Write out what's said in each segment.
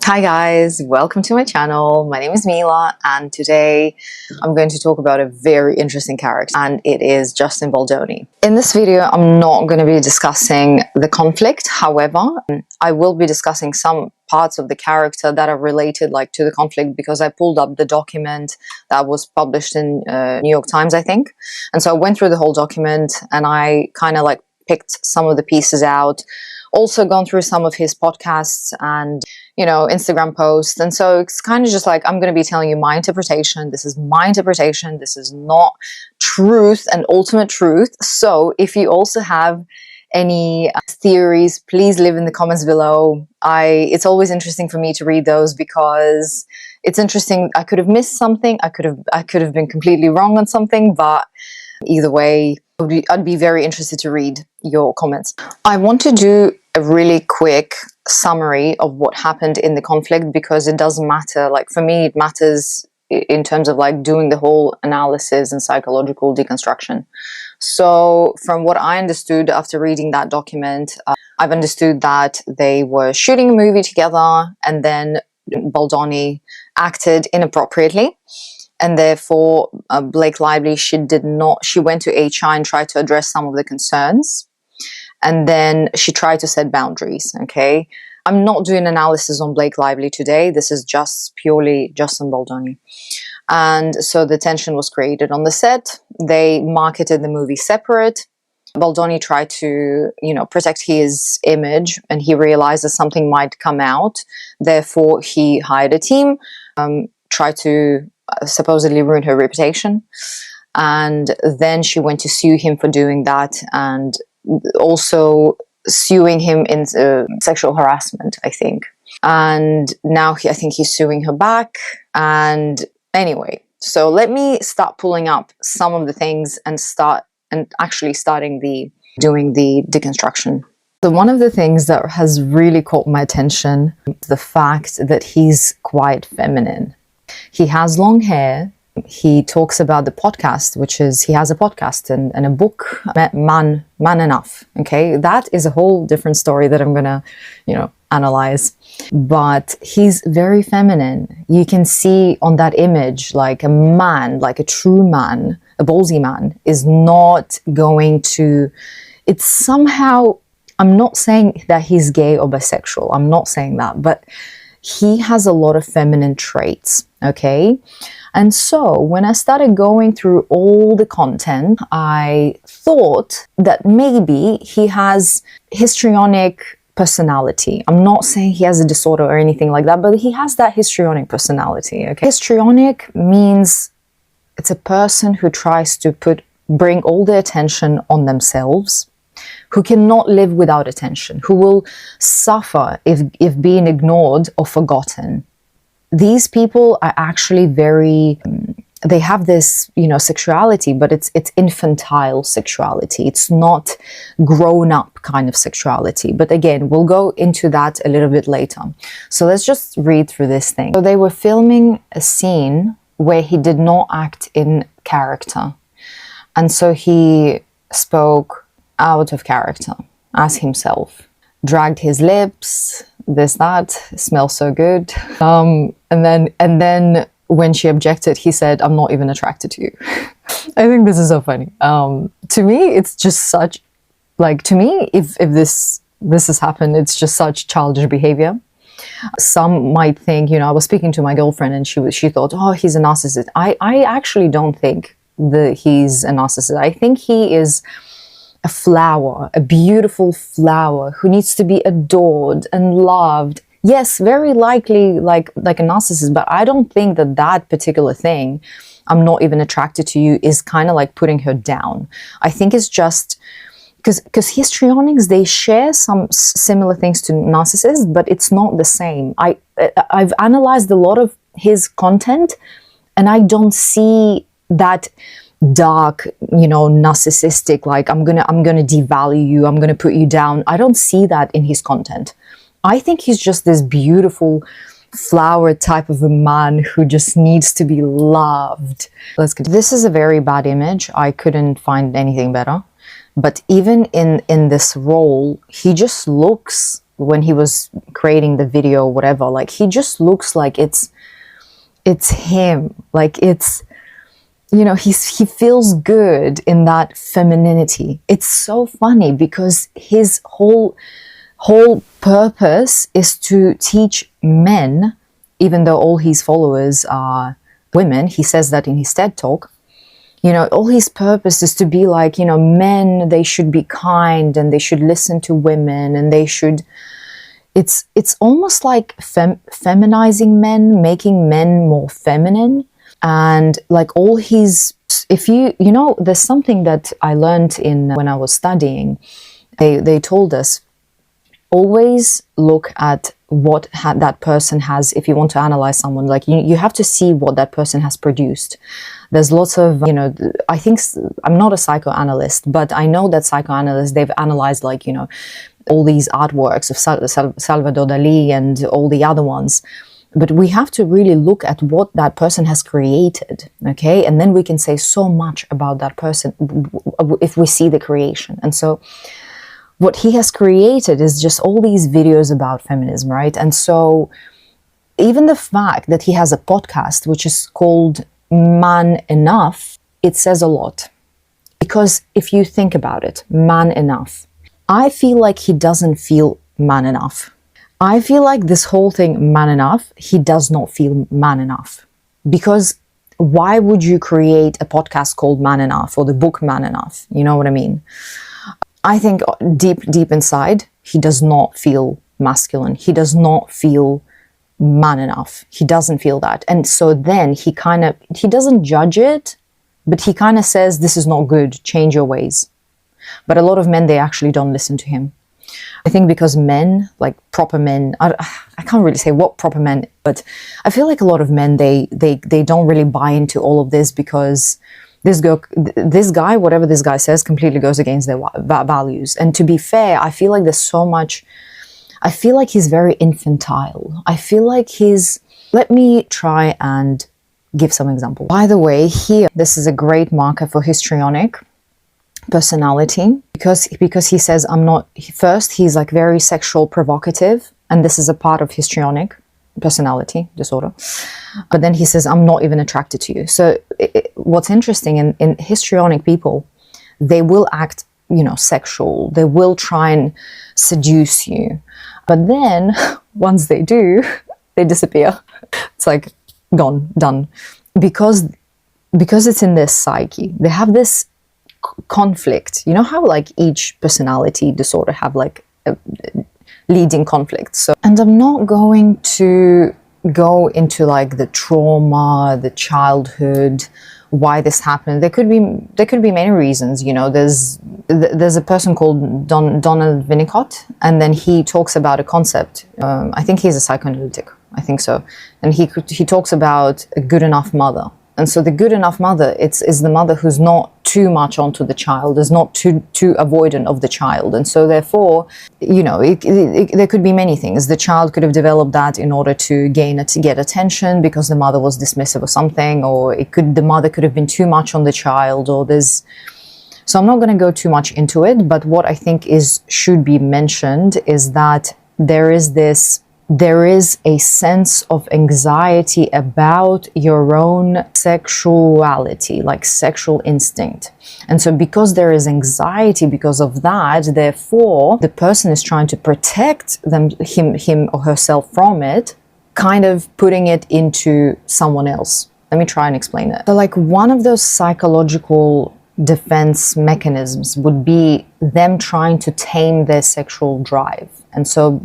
Hi guys, welcome to my channel. My name is Mila and today I'm going to talk about a very interesting character, and it is Justin Baldoni. In this video I'm not going to be discussing the conflict, however I will be discussing some parts of the character that are related to the conflict, because I pulled up the document that was published in New York Times, I think, and so I went through the whole document and I kind of picked some of the pieces out, also gone through some of his podcasts and Instagram posts. And so it's kind of just I'm going to be telling you my interpretation. This is my interpretation. This is not truth and ultimate truth. So if you also have any theories, please leave in the comments below. It's always interesting for me to read those because it's interesting. I could have missed something. I could have been completely wrong on something, but either way, I'd be very interested to read your comments. I want to do a really quick summary of what happened in the conflict because it does matter. For me, it matters in terms of doing the whole analysis and psychological deconstruction. So from what I understood after reading that document, I've understood that they were shooting a movie together and then Baldoni acted inappropriately. And therefore, Blake Lively, she went to HR and tried to address some of the concerns. And then she tried to set boundaries, okay? I'm not doing analysis on Blake Lively today. This is just purely Justin Baldoni. And so the tension was created on the set. They marketed the movie separate. Baldoni tried to, protect his image, and he realized that something might come out. Therefore, he hired a team, tried to supposedly ruin her reputation, and then she went to sue him for doing that, and also suing him in sexual harassment, I think. And now I think he's suing her back. And anyway, so let me start pulling up some of the things and actually doing the deconstruction. So one of the things that has really caught my attention is the fact that he's quite feminine. He has long hair. He talks about the podcast, which is, he has a podcast and a book, Man Enough. Okay, that is a whole different story that I'm gonna, analyze. But he's very feminine. You can see on that image, a man, a true man, a ballsy man, is not going to, it's somehow, I'm not saying that he's gay or bisexual. I'm not saying that, but he has a lot of feminine traits, okay? And so when I started going through all the content, I thought that maybe he has histrionic personality. I'm not saying he has a disorder or anything like that, but he has that histrionic personality, okay? Histrionic means it's a person who tries to bring all the attention on themselves, who cannot live without attention, who will suffer if being ignored or forgotten. These people are actually they have this, sexuality, but it's infantile sexuality. It's not grown-up kind of sexuality. But again, we'll go into that a little bit later. So let's just read through this thing. So they were filming a scene where he did not act in character. And so he spoke out of character as himself, dragged his lips, that smells so good, and then when she objected, he said, "I'm not even attracted to you." I think this is so funny. To me, it's just such to me, if this has happened, it's just such childish behavior. Some might think, I was speaking to my girlfriend and she thought, oh, he's a narcissist. I actually don't think that he's a narcissist. I think he is a flower, a beautiful flower who needs to be adored and loved. Yes, very likely like a narcissist, but I don't think that particular thing, "I'm not even attracted to you," is kind of putting her down. I think it's just because histrionics, they share some similar things to narcissists, but it's not the same. I've analyzed a lot of his content and I don't see that dark, narcissistic, I'm gonna devalue you, I'm gonna put you down. I don't see that in his content. I think he's just this beautiful flower type of a man who just needs to be loved. Let's continue. This is a very bad image. I couldn't find anything better. But even in this role, he just looks when he was creating the video or whatever, like he just looks like it's him, like it's, you know, he feels good in that femininity. It's so funny because his whole purpose is to teach men, even though all his followers are women. He says that in his TED talk. You know, all his purpose is to be like, you know, men, they should be kind and they should listen to women and they should, it's almost like feminizing men, making men more feminine. And like all his, if you know, there's something that I learned when I was studying. They told us, always look at what that person has. If you want to analyze someone, like you have to see what that person has produced. There's lots of, you know, I think, I'm not a psychoanalyst, but I know that psychoanalysts, they've analyzed, like, you know, all these artworks of Salvador Dali and all the other ones. But we have to really look at what that person has created, okay? And then we can say so much about that person if we see the creation. And so what he has created is just all these videos about feminism, right? And so even the fact that he has a podcast, which is called Man Enough, it says a lot. Because if you think about it, man enough, I feel like he doesn't feel man enough. I feel like this whole thing, man enough, he does not feel man enough. Because why would you create a podcast called Man Enough or the book Man Enough? You know what I mean? I think deep inside, he does not feel masculine. He does not feel man enough. He doesn't feel that. And so then he doesn't judge it, but he kind of says, this is not good, change your ways. But a lot of men, they actually don't listen to him. I think because men, like proper men, I can't really say what proper men, but I feel like a lot of men, they don't really buy into all of this because this guy, whatever this guy says, completely goes against their values. And to be fair, I feel like there's so much, I feel like he's very infantile. I feel like let me try and give some example. By the way, here, this is a great marker for histrionic personality because he says, first, he's like very sexual provocative, and this is a part of histrionic personality disorder. But then he says, I'm not even attracted to you. So what's interesting in histrionic people, they will act, you know, sexual. They will try and seduce you. But then once they do, they disappear. It's like gone, done. Because it's in their psyche. They have this conflict. You know how like each personality disorder have like a leading conflict. So, and I'm not going to go into like the trauma, the childhood, why this happened. There could be many reasons. You know, there's a person called Donald Winnicott, and then he talks about a concept. I think he's a psychoanalytic. I think so. And he talks about a good enough mother. And so the good enough mother, is the mother who's not too much onto the child, is not too avoidant of the child. And so therefore, you know, there could be many things. The child could have developed that in order to get attention because the mother was dismissive or something, or the mother could have been too much on the child, so I'm not going to go too much into it, but what I think should be mentioned is that there is a sense of anxiety about your own sexuality, like sexual instinct. And so because there is anxiety because of that, therefore, the person is trying to protect him or herself from it, kind of putting it into someone else. Let me try and explain it. So like one of those psychological defense mechanisms would be them trying to tame their sexual drive. And so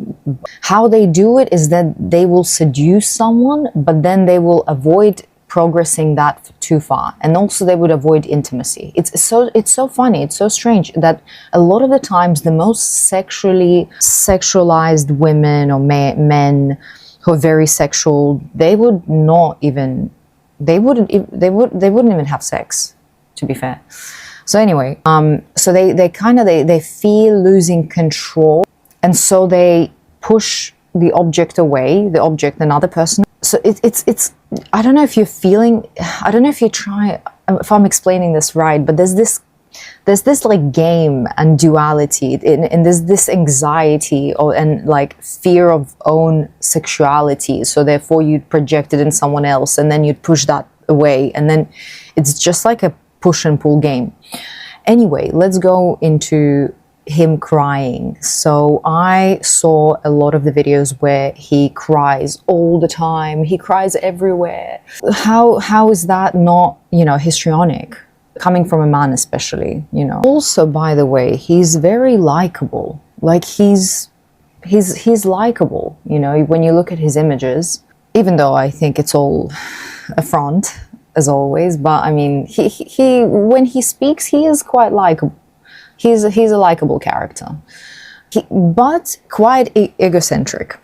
how they do it is that they will seduce someone, but then they will avoid progressing that too far. And also they would avoid intimacy. It's so funny, it's so strange that a lot of the times the most sexualized women or men who are very sexual, they wouldn't even have sex, to be fair. So anyway, so they feel losing control, and so they push the object away, another person. So it's I don't know if you're feeling, I don't know if I'm explaining this right, but there's this there's this like game and duality, and there's this anxiety and like fear of own sexuality. So therefore you'd project it in someone else, and then you'd push that away, and then it's just like a push and pull game. Anyway, let's go into him crying. So I saw a lot of the videos where he cries all the time. He cries everywhere. How is that not, you know, histrionic? Coming from a man especially, you know. Also, by the way, he's very likable. Like he's likable, you know, when you look at his images, even though I think it's all a front as always, but I mean, he when he speaks, he is quite likable. He's a likable character, but quite egocentric.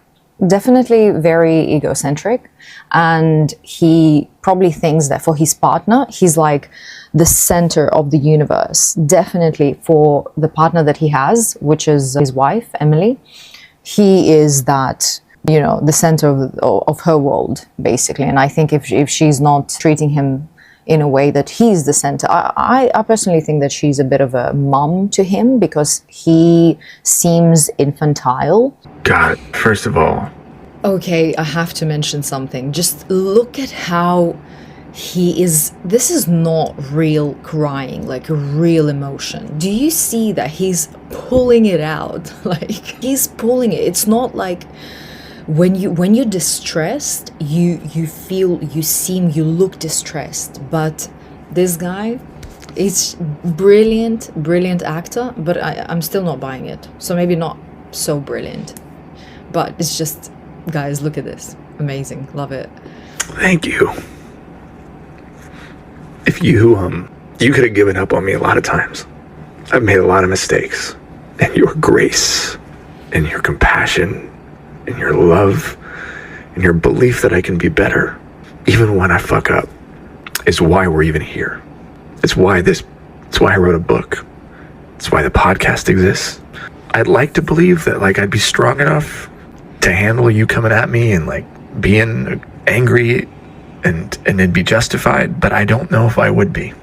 Definitely very egocentric, and he probably thinks that for his partner, he's like the center of the universe. Definitely for the partner that he has, which is his wife, Emily, he is that, you know, the center of her world, basically. And I think if she's not treating him in a way that he's the center, I personally think that she's a bit of a mom to him, because he seems infantile. God, first of all. Okay, I have to mention something. Just look at how he is. This is not real crying, like a real emotion. Do you see that he's pulling it out? Like he's pulling it. It's not like when you're distressed, you look distressed. But this guy, it's brilliant actor, but I'm still not buying it. So maybe not so brilliant, but it's just, guys, look at this. Amazing. Love it. Thank you. If you could have given up on me a lot of times. I've made a lot of mistakes. And your grace and your compassion and your love and your belief that I can be better, even when I fuck up, is why we're even here. It's why I wrote a book. It's why the podcast exists. I'd like to believe that like I'd be strong enough to handle you coming at me and like being angry and it'd be justified, but I don't know if I would be.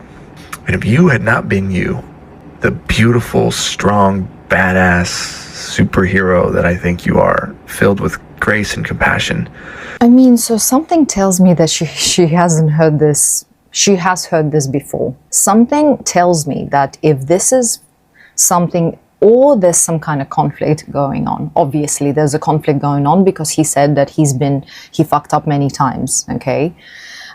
And if you had not been you, the beautiful, strong, badass superhero that I think you are, filled with grace and compassion. I mean, so something tells me that she hasn't heard this. She has heard this before. Something tells me that if this is something, or there's some kind of conflict going on. Obviously, there's a conflict going on because he said that he fucked up many times, okay?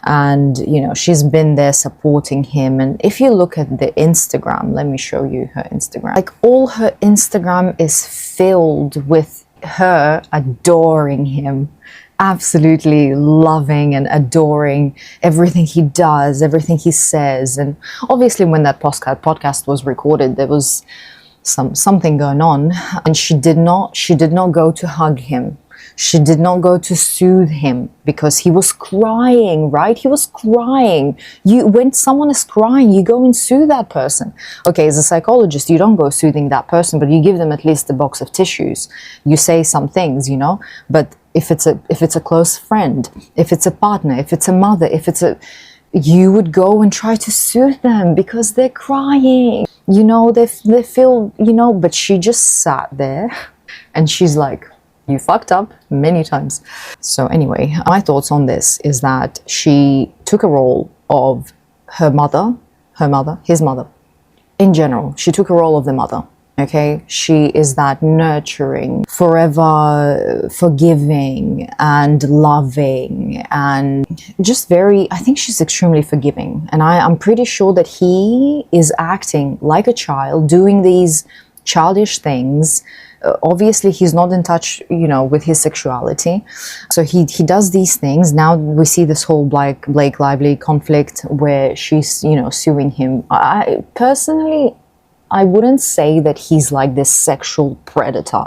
And, you know, she's been there supporting him. And if you look at the Instagram, let me show you her Instagram. Like, all her Instagram is filled with her adoring him. Absolutely loving and adoring everything he does, everything he says. And obviously, when that podcast was recorded, there was something going on, and she did not go to hug him. She did not go to soothe him because he was crying, right? He was crying. When someone is crying, you go and soothe that person. Okay, as a psychologist, you don't go soothing that person, but you give them at least a box of tissues. You say some things, you know. But if it's a close friend, if it's a partner, if it's a mother, you would go and try to soothe them because they're crying. You know, they feel, you know, but she just sat there and she's like, you fucked up many times. So anyway, my thoughts on this is that she took a role of his mother. In general, she took a role of the mother. Okay, she is that nurturing, forever forgiving and loving, and just I think she's extremely forgiving. And I'm pretty sure that he is acting like a child, doing these childish things. Obviously, he's not in touch, you know, with his sexuality. So he does these things. Now we see this whole Blake Lively conflict where she's, you know, suing him. I personally, I wouldn't say that he's like this sexual predator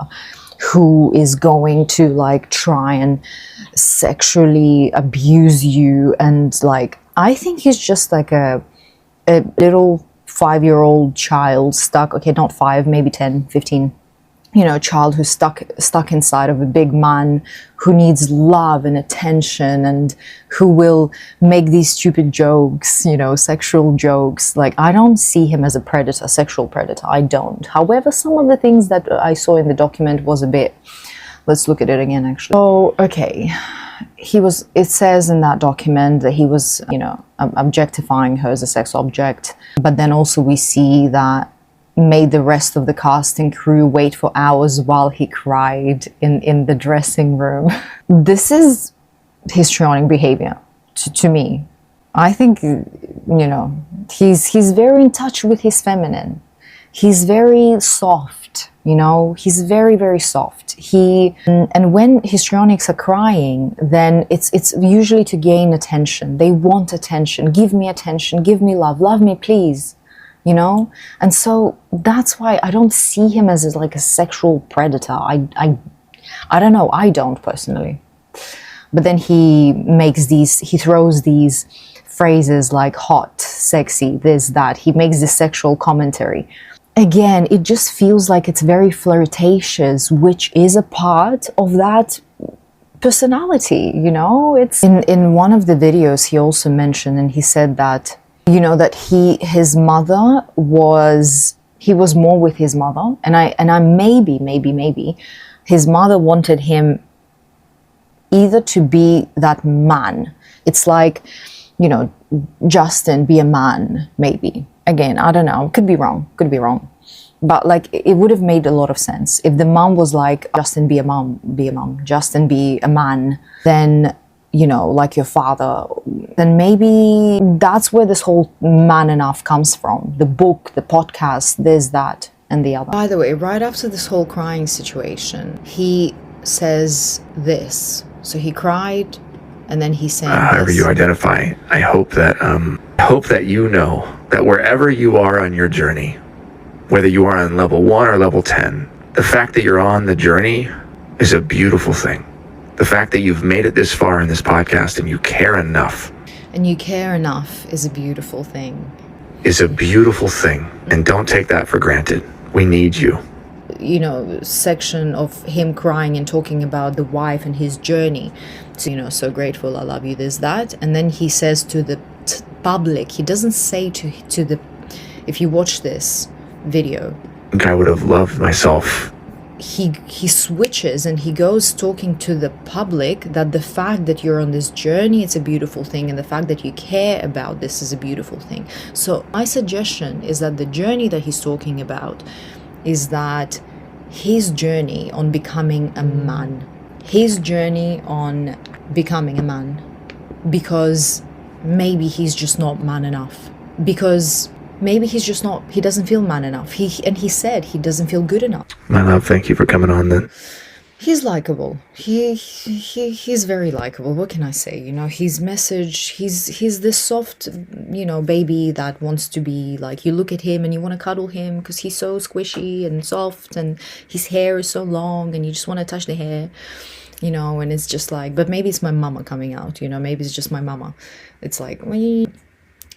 who is going to like try and sexually abuse you. And like, I think he's just like a little 5-year-old child stuck, okay, not 5, maybe 10, 15, child who's stuck inside of a big man who needs love and attention, and who will make these stupid jokes, sexual jokes. Like, I don't see him as a predator, sexual predator. I don't. However, some of the things that I saw in the document was a bit... Let's look at it again, actually. Oh, okay. It says in that document that he was, objectifying her as a sex object. But then also we see that made the rest of the cast and crew wait for hours while he cried in the dressing room. This is histrionic behavior to me. I think, he's very in touch with his feminine. He's very soft, he's very, very soft. And when histrionics are crying, then it's usually to gain attention. They want attention. Give me attention. Give me love me, please. And so that's why I don't see him as like a sexual predator. I don't know. I don't personally. But then he throws these phrases like hot, sexy, this, that. He makes this sexual commentary. Again, it just feels like it's very flirtatious, which is a part of that personality, It's in one of the videos he also mentioned, and he said that, that his mother he was more with his mother, and I maybe his mother wanted him either to be that man. It's like, Justin, be a man, maybe. Again, I don't know, could be wrong. But like, it would have made a lot of sense if the mom was like, Justin, be a mom, Justin, be a man, then, like your father, then maybe that's where this whole man enough comes from. The book, the podcast, this, that, and the other. By the way, right after this whole crying situation, he says this. So he cried, and then he said however you identify, I hope that you know that wherever you are on your journey, whether you are on level 1 or level 10, the fact that you're on the journey is a beautiful thing. The fact that you've made it this far in this podcast and you care enough. And you care enough is a beautiful thing. And don't take that for granted. We need you. Section of him crying and talking about the wife and his journey. So, so grateful, I love you, this, that. And then he says to the public, he doesn't say to the, if you watch this video, I would have loved myself. He switches and he goes talking to the public that the fact that you're on this journey, it's a beautiful thing, and the fact that you care about this is a beautiful thing. So my suggestion is that the journey that he's talking about is that his journey on becoming a man, because maybe he's just not man enough, because maybe he doesn't feel man enough. He said he doesn't feel good enough. My love, thank you for coming on then. He's likable. He's very likable. What can I say? His message, he's this soft, baby that wants to be like, you look at him and you want to cuddle him because he's so squishy and soft, and his hair is so long and you just want to touch the hair, and it's just like, but maybe it's my mama coming out, maybe it's just my mama. It's like,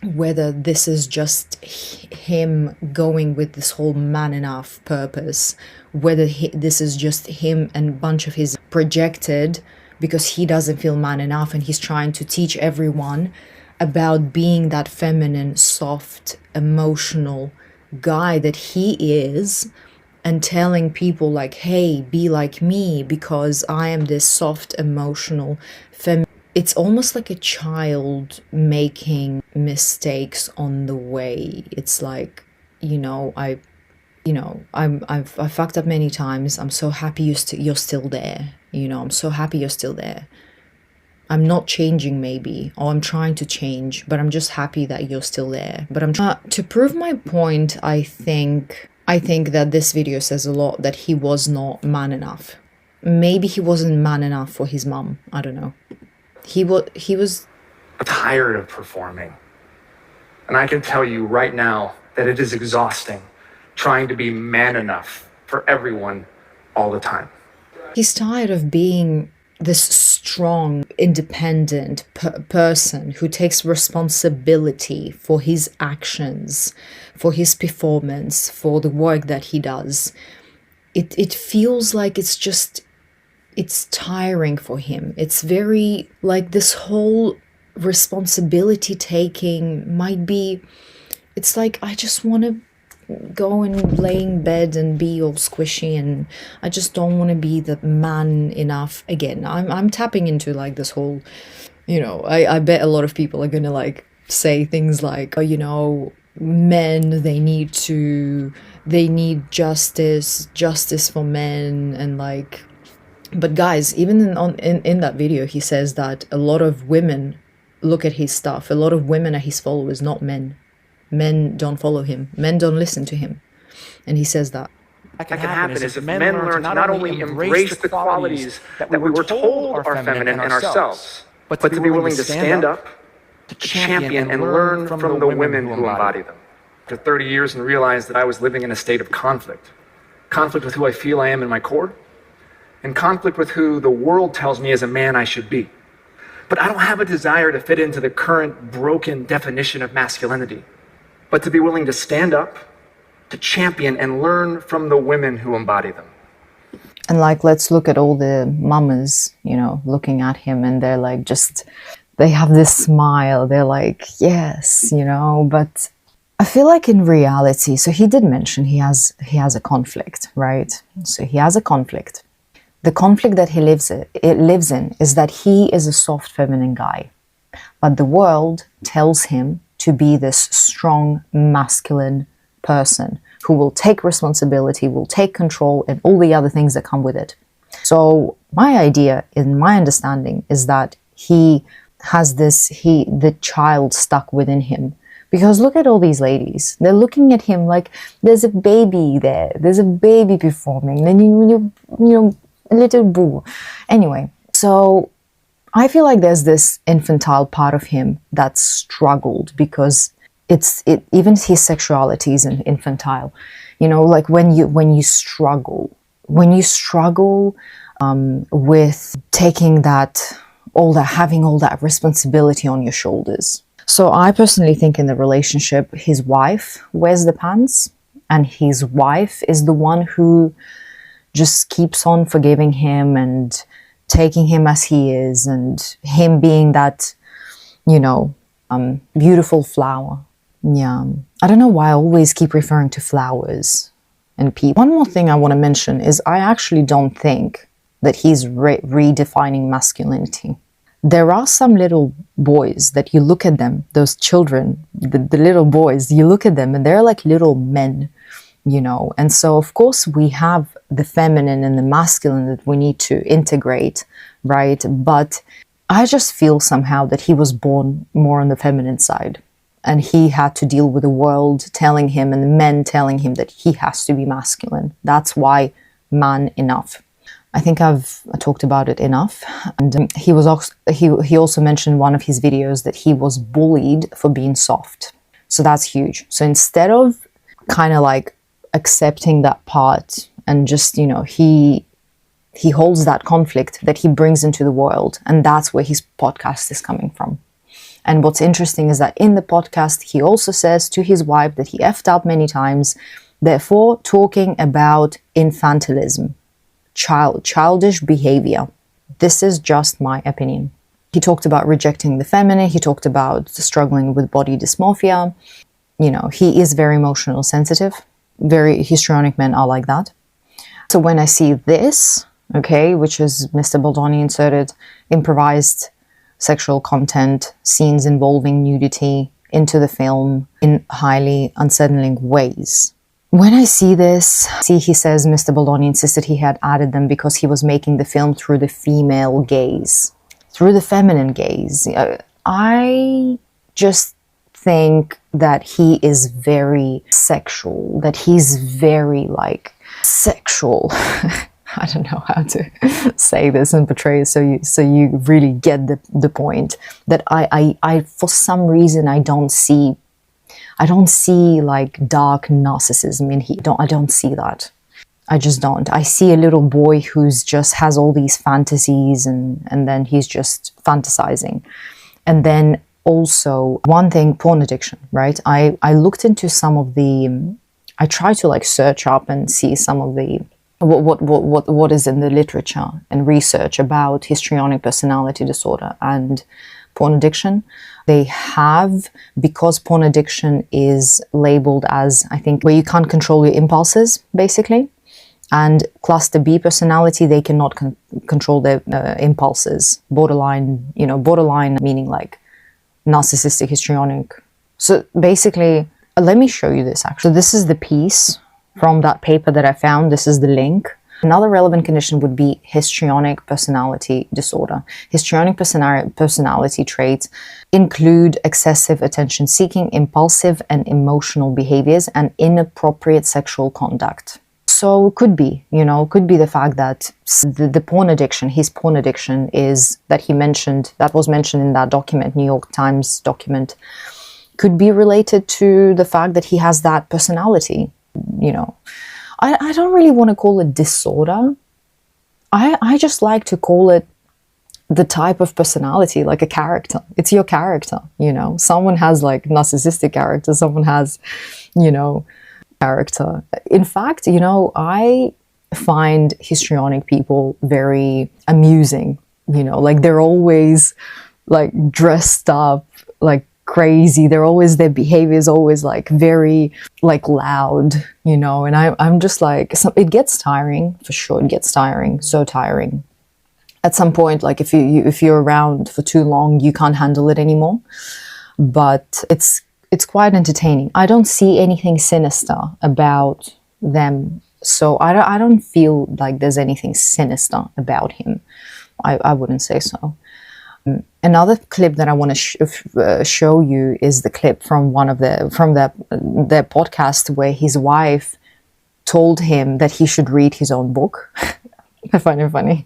whether this is just him going with this whole man enough purpose, whether this is just him and a bunch of his projected, because he doesn't feel man enough and he's trying to teach everyone about being that feminine, soft, emotional guy that he is, and telling people like, hey, be like me because I am this soft, emotional, feminine. It's almost like a child making mistakes on the way. It's like, I've fucked up many times. I'm so happy you're still there. I'm so happy you're still there. I'm not changing maybe, or I'm trying to change, but I'm just happy that you're still there. But to prove my point, I think that this video says a lot, that he was not man enough. Maybe he wasn't man enough for his mom. I don't know. He was tired of performing. And I can tell you right now that it is exhausting trying to be man enough for everyone all the time. He's tired of being this strong, independent person who takes responsibility for his actions, for his performance, for the work that he does. it feels like it's tiring for him. It's very like this whole responsibility taking might be, it's like, I just want to go and lay in bed and be all squishy, and I just don't want to be the man enough. Again, I'm tapping into like this whole, you know, I bet a lot of people are gonna like say things like, oh, you know, men, they need justice for men, and like, but guys, even in that video, he says that a lot of women look at his stuff. A lot of women are his followers, not men. Men don't follow him. Men don't listen to him. And he says that. That can happen is if men learn to not only embrace the qualities that we were told are feminine in ourselves, but to be willing to stand up, to champion and learn from the women who embody them. For 30 years and realized that I was living in a state of conflict. Conflict with who I feel I am in my core, and conflict with who the world tells me as a man I should be. But I don't have a desire to fit into the current broken definition of masculinity, but to be willing to stand up, to champion and learn from the women who embody them. And like, let's look at all the mamas, you know, looking at him, and they're like, they have this smile. They're like, yes, you know, but I feel like in reality, so he did mention he has a conflict, right? So he has a conflict. The conflict that he lives in is that he is a soft feminine guy, but the world tells him to be this strong masculine person who will take responsibility, will take control, and all the other things that come with it. So my idea, in my understanding, is that he has the child stuck within him. Because look at all these ladies. They're looking at him like there's a baby there. There's a baby performing. Then you know, a little boo. Anyway, so I feel like there's this infantile part of him that struggled, because even his sexuality is infantile. You know, like when you struggle with taking having all that responsibility on your shoulders. So I personally think in the relationship, his wife wears the pants, and his wife is the one who just keeps on forgiving him and taking him as he is, and him being that, you know, beautiful flower. Yeah. I don't know why I always keep referring to flowers and people. One more thing I want to mention is I actually don't think that he's redefining masculinity. There are some little boys that you look at them, those children, the little boys, you look at them and they're like little men, you know. And so, of course, we have the feminine and the masculine that we need to integrate, right? But I just feel somehow that he was born more on the feminine side. And he had to deal with the world telling him and the men telling him that he has to be masculine. That's why man enough. I think I've talked about it enough. And he also mentioned in one of his videos that he was bullied for being soft. So that's huge. So instead of kind of like accepting that part and just, you know, he holds that conflict that he brings into the world. And that's where his podcast is coming from. And what's interesting is that in the podcast, he also says to his wife that he effed up many times, therefore talking about infantilism, childish behavior. This is just my opinion. He talked about rejecting the feminine. He talked about struggling with body dysmorphia. You know, he is very emotional sensitive. Very histrionic men are like that. So when I see this, okay, which is Mr. Baldoni inserted improvised sexual content, scenes involving nudity into the film in highly unsettling ways. When I see this, he says Mr. Baldoni insisted he had added them because he was making the film through the female gaze, through the feminine gaze. I just think that he is very sexual, that he's very like sexual. I don't know how to say this and portray it so you really get the point. That I for some reason I don't see like dark narcissism in him. I don't see that. I just don't. I see a little boy who's just has all these fantasies and then he's just fantasizing. And then also one thing, porn addiction, right? I looked into some of the, I tried to like search up and see some of the what is in the literature and research about histrionic personality disorder and porn addiction. They have, because porn addiction is labeled as, I think, where you can't control your impulses, basically. And cluster B personality, they cannot control their impulses. Borderline, borderline meaning like narcissistic, histrionic. So basically, let me show you this actually. This is the piece from that paper that I found. This is the link. Another relevant condition would be histrionic personality disorder. Histrionic personality traits include excessive attention seeking, impulsive and emotional behaviors, and inappropriate sexual conduct. So it could be, could be the fact that the porn addiction, his porn addiction is that was mentioned in that document, New York Times document, could be related to the fact that he has that personality, I don't really want to call it disorder. I just like to call it the type of personality, like a character. It's your character, Someone has like narcissistic character, someone has, character. In fact, I find histrionic people very amusing, like they're always like dressed up, like crazy. Their behavior is always like very like loud, and I'm just like, it gets tiring for sure. It gets tiring, so tiring. At some point, like if you're around for too long, you can't handle it anymore. But it's quite entertaining. I don't see anything sinister about them, so I don't feel like there's anything sinister about him. I wouldn't say so. Another clip that I want to show you is the clip from their podcast where his wife told him that he should read his own book. I find it funny.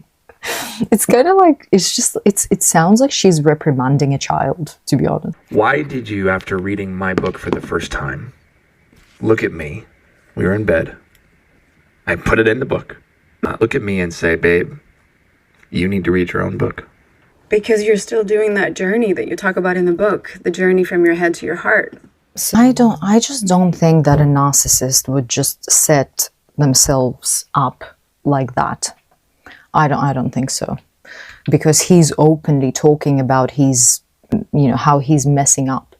It's kind of like, it sounds like she's reprimanding a child, to be honest. Why did you, after reading my book for the first time, look at me? We were in bed. I put it in the book. Look at me and say, babe, you need to read your own book. Because you're still doing that journey that you talk about in the book, the journey from your head to your heart. So I just don't think that a narcissist would just set themselves up like that. I don't think so. Because he's openly talking about how he's messing up.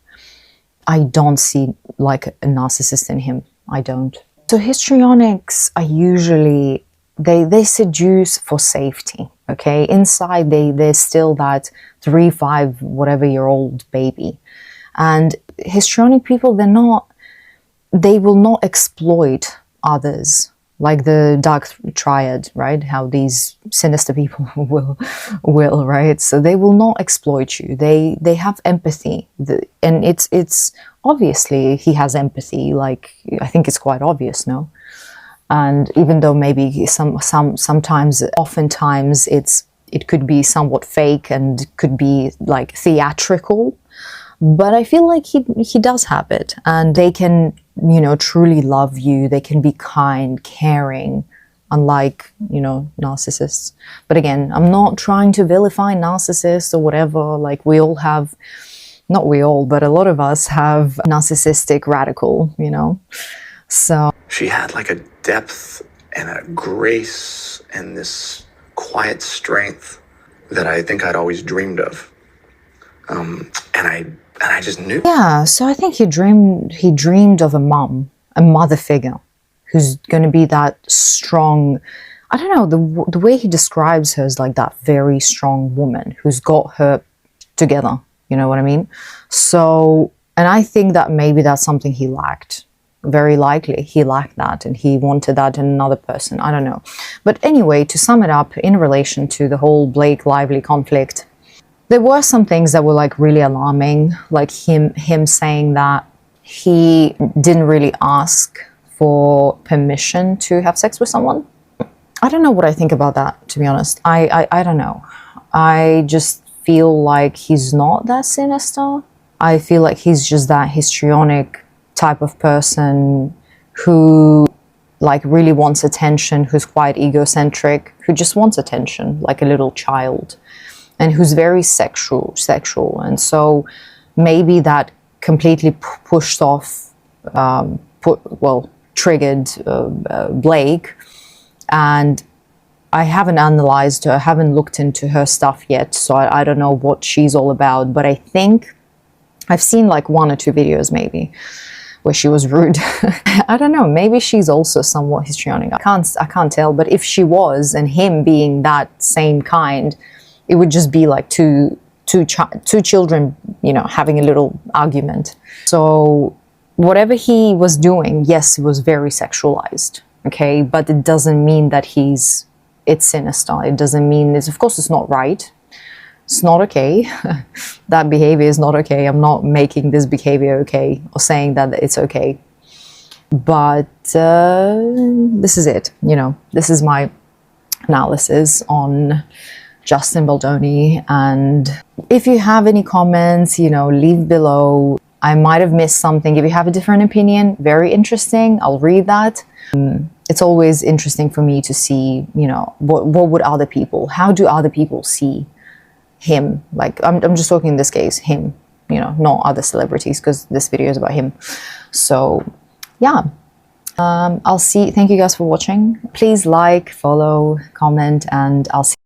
I don't see like a narcissist in him. I don't. So histrionics are usually, they seduce for safety. Okay, inside there's still that 3, 5, whatever year old baby. And histrionic people, they will not exploit others, like the dark triad, right? How these sinister people will, right? So they will not exploit you. They have empathy. And it's obviously he has empathy, like I think it's quite obvious, no? And even though maybe sometimes, oftentimes it could be somewhat fake and could be like theatrical, but I feel like he does have it, and they can, truly love you. They can be kind, caring, unlike, narcissists. But again, I'm not trying to vilify narcissists or whatever. Like we all have, not we all, but a lot of us have narcissistic radical, So She had like a depth and a grace and this quiet strength that I think I'd always dreamed of. And I just knew. Yeah, so I think he dreamed of a mother figure who's going to be that strong. I don't know, the way he describes her is like that very strong woman who's got her together. You know what I mean? So, and I think that maybe that's something he lacked. Very likely he lacked that and he wanted that in another person. I don't know. But anyway, to sum it up, in relation to the whole Blake Lively conflict, there were some things that were like really alarming, like him saying that he didn't really ask for permission to have sex with someone. I don't know what I think about that, to be honest. I don't know. I just feel like he's not that sinister. I feel like he's just that histrionic type of person who like really wants attention, who's quite egocentric, who just wants attention like a little child, and who's very sexual. And so maybe that completely pushed off, triggered Blake, And I haven't analyzed her, I haven't looked into her stuff yet, so I don't know what she's all about, but I think I've seen like 1 or 2 videos maybe where she was rude. I don't know, maybe she's also somewhat histrionic. I can't tell, but if she was, and him being that same kind, it would just be like two children, you know, having a little argument. So whatever he was doing, yes, it was very sexualized, okay, but it doesn't mean that it's sinister. It doesn't mean of course it's not right. It's not okay. That behavior is not okay. I'm not making this behavior okay or saying that it's okay. But this is it, you know, this is my analysis on Justin Baldoni. And if you have any comments, you know, leave below. I might have missed something. If you have a different opinion, very interesting, I'll read that. It's always interesting for me to see, you know, what would other people, how do other people see him? Like, I'm just talking in this case, him, you know, not other celebrities, because this video is about him. So yeah, thank you guys for watching. Please like, follow, comment, and I'll see